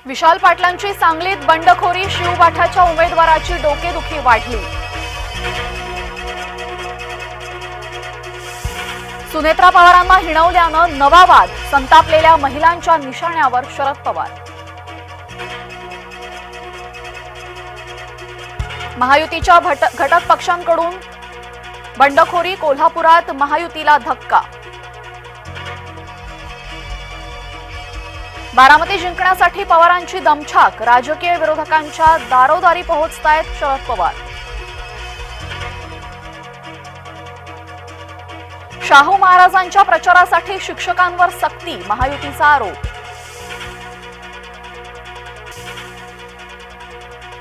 विशाल पाटलांची सांगलीत बंडखोरी, शिवबाठाच्या उमेदवाराची डोकेदुखी वाढली। सुनेत्रा पवारांना हिणवल्यानं नवा वाद, संतापलेल्या महिलांच्या निशाण्यावर शरद पवार। महायुतीच्या घटक पक्षांकडून बंडखोरी, कोल्हापुरात महायुतीला धक्का। बारामती जिंकण्यासाठी पवारांची दमछाक, राजकीय विरोधकांच्या दारोदारी पोहोचतायत शरद पवार। शाहू महाराजांच्या प्रचारासाठी शिक्षकांवर सक्ती, महायुतीचा आरोप।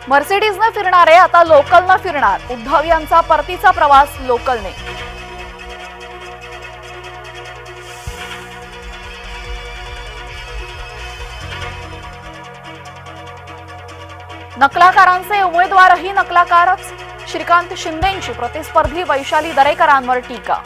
मर्सिडीजने फिरणारे आता लोकलने फिरणार, उद्धव यांचा परतीचा प्रवास लोकलने। नकलाकारांचे उमेदवारही नकलाकारच, श्रीकांत शिंदेंची प्रतिस्पर्धी वैशाली दरेकरांवर टीका।